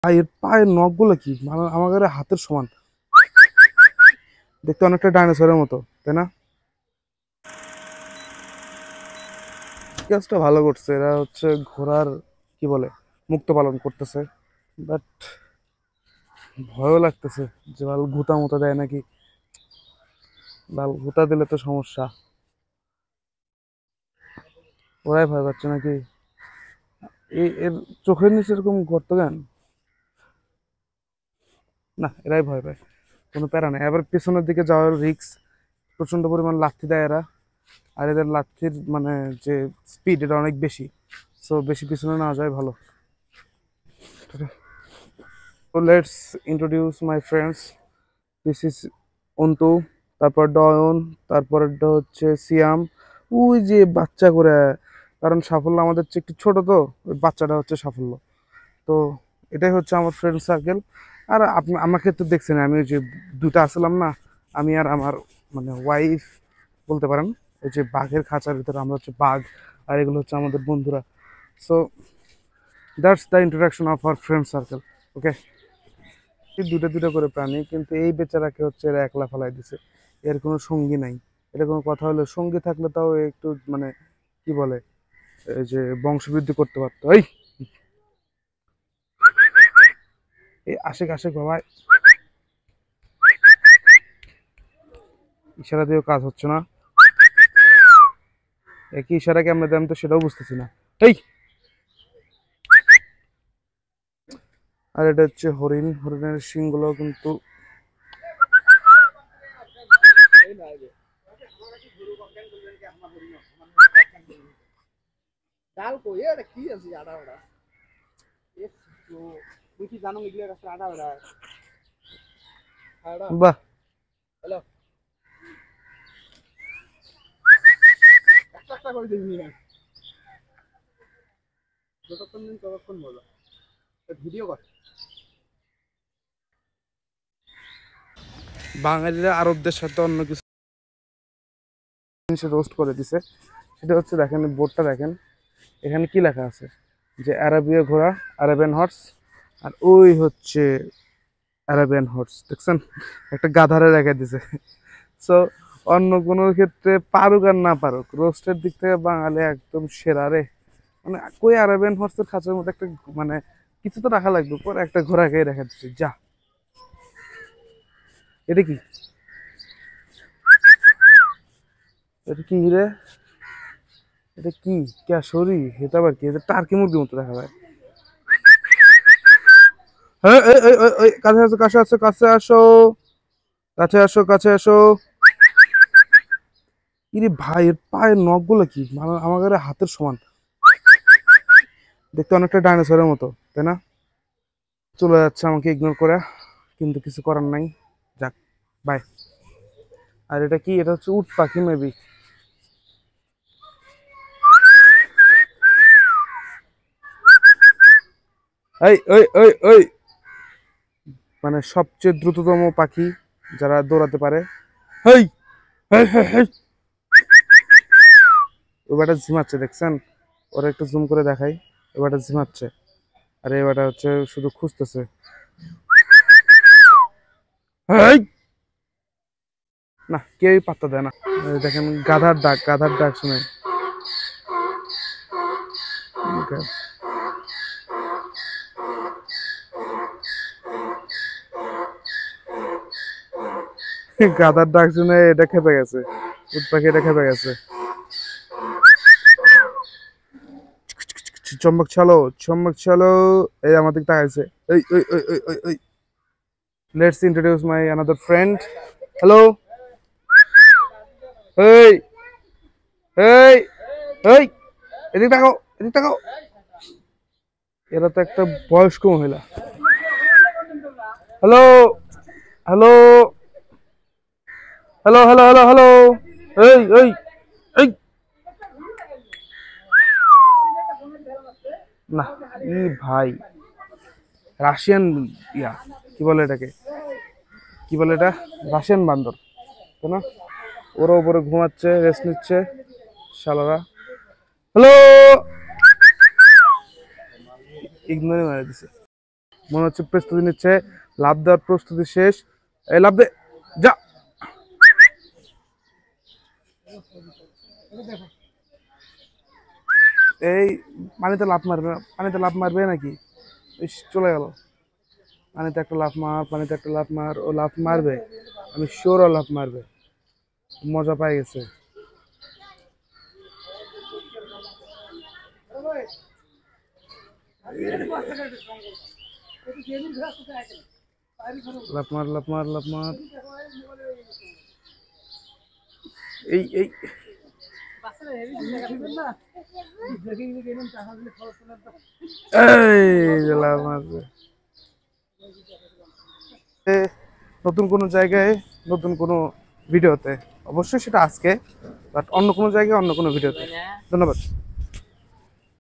এর পায়ের নখগুলো কি আমার হাতের সমান, দেখতে অনেকটা ডাইনোসরের মতো, তাই না? কাজটা ভালো করছে, এরা হচ্ছে ঘোড়ার কি বলে মুক্ত পালন করতেছে। বাট ভয়ও লাগতেছে যে বাল গুতা মুতা দেয় নাকি, বাল গুতা দিলে তো সমস্যা। ওরাই ভয় পাচ্ছে নাকি? এর চোখের নিচে এরকম গর্ত কেন? না, এরাই ভয় পায়, কোনো প্যারা নেই। আবার পেছনের দিকে যাওয়ার রিস্ক, প্রচন্ড পরিমাণ লাথি দেয় এরা। আর এদের লাথির মানে যে স্পিড, এটা অনেক বেশি। সো বেশি পিছনে না যায় ভালো। তো let's introduce my friends. This is Antu, তারপর ডয়ন, তারপরেরটা হচ্ছে সিয়াম। ওই যে বাচ্চা করে, কারণ সাফল্য আমাদের চেয়ে একটু ছোট, তো ওই বাচ্চাটা হচ্ছে সাফল্য। তো এটাই হচ্ছে আমার ফ্রেন্ড সার্কেল। আর আপনি আমাকে তো দেখছেন, আমি ওই যে দুটা আসলাম না, আমি আর আমার মানে ওয়াইফ বলতে পারেন। ওই যে বাঘের খাঁচার ভিতরে আমরা হচ্ছে বাঘ, আর এগুলো হচ্ছে আমাদের বন্ধুরা। So that's the introduction of our friend circle. Okay, দুটো দুটো করে প্রাণী, কিন্তু এই বেচারাকে হচ্ছে এরা একলা ফেলাই দিছে। এর কোনো সঙ্গী নাই। এটা কোনো কথা হলো? সঙ্গী থাকলে তাও একটু মানে কি বলে, এই যে বংশবৃদ্ধি করতে পারতো। এই আশেক আশেক বাবা, ইশারা দিয়েও কাজ হচ্ছে না। একই ইশারা কেমনে দেন তো সেটাও বুঝতেছি না। এই, আর এটা হচ্ছে হরিণ। হরিণের শিংগুলো কিন্তু বাহ, বাঙালিরা আরবদের সাথে অন্য কিছু জিনিস রোস্ট করে দিছে। সেটা হচ্ছে, দেখেন বোর্ডটা দেখেন, এখানে কি লেখা আছে যে আরাবিয়া ঘোড়া, আরাবিয়ান হর্স। আর ওই হচ্ছে আরাবিয়ান হর্স, দেখছেন? একটা গাধারে রেখে দিছে। সো অন্য কোনো ক্ষেত্রে পারুক আর না পারুক, রোস্টের দিক থেকে বাঙালি একদম সেরা রে। মানে কই আরাবিয়ান হর্সের খাঁচার মধ্যে একটা মানে কিছু তো রাখা লাগবে, পরে একটা ঘোড়াকে রেখে দিচ্ছে যা। এটা কি? এটা কি রে? এটা কি ক্যাশরি? এটা আবার কি? এটা টার্কি মুরগির মতো দেখা যায়। হ্যাঁ, কাছে আসো, কাছে আসো, কাছে আসো, কাছে আসো, কাছে আসো। ইরে ভাই, এর পায়ের নখগুলো কি আমার হাতের সমান, দেখতে অনেকটা ডাইনোসরের মতো, তাই না? চলে যাচ্ছে আমাকে ইগনোর করে, কিন্তু কিছু করার নাই। যাক, বাই। আর এটা কি? এটা হচ্ছে উট পাখি মেবি। এই ওই ওই ওই, মানে সবচেয়ে দ্রুততম পাখি যারা দৌড়াতে পারে। হেই, হেই হেই হেই। ওবারটা ঝিমাচ্ছে, দেখছেন? ওরা একটু জুম করে দেখাই। এবারটা ঝিমাচ্ছে, আর এবারটা হচ্ছে শুধু খুঁজতেছে। হেই, না কেউই পাত্তা দেয় না। এই দেখেন গাধার ডাক, গাধার ডাক শুনে গাধার ডাক শুনে এটা খেপে গেছে, উট পাখি এটা খেপে গেছে। চম্বক চালো, চম্বক চালো। এই আমার দিকে তাকাইছে। এই ওই ওই ওই ওই ওই, let's introduce my another friend. Hello. এই এই এই, এদিকে তাকাও, এদিকে তাকাও। এরা তো একটা বয়স্ক মহিলা। Hello, hello, hello, hello, hello, hello. এই এই এই, না, ই ভাই, রাশিয়ান ইয়া কি বলে এটাকে, কি বলে এটা, রাশিয়ান বান্দর, তাই না? ওরা উপরে ঘুমাচ্ছে, রেস্ট নিচ্ছে শালারা। হ্যালো, ইগনোরে মারা দিছে। মনে হচ্ছে প্রস্তুতি নিচ্ছে, লাফ দেওয়ার প্রস্তুতি শেষ। এই লাফ দে, যা। এই পানিতে লাফ মারবে, পানিতে লাফ মারবে নাকি? ইস, চলে গেল। পানিতে একটা লাফ মার, পানিতে একটা লাফ মার। ও লাফ মারবে, আমি শিওর ও লাফ মারবে। মজা পাই গেছে। লাফ মার, লাফ মার, লাফ মার। এই এই যে লাফ মারবে। নতুন কোনো জায়গায়, নতুন কোনো ভিডিওতে, অবশ্যই সেটা আজকে, বাট অন্য কোনো জায়গায়, অন্য কোনো ভিডিওতে। ধন্যবাদ।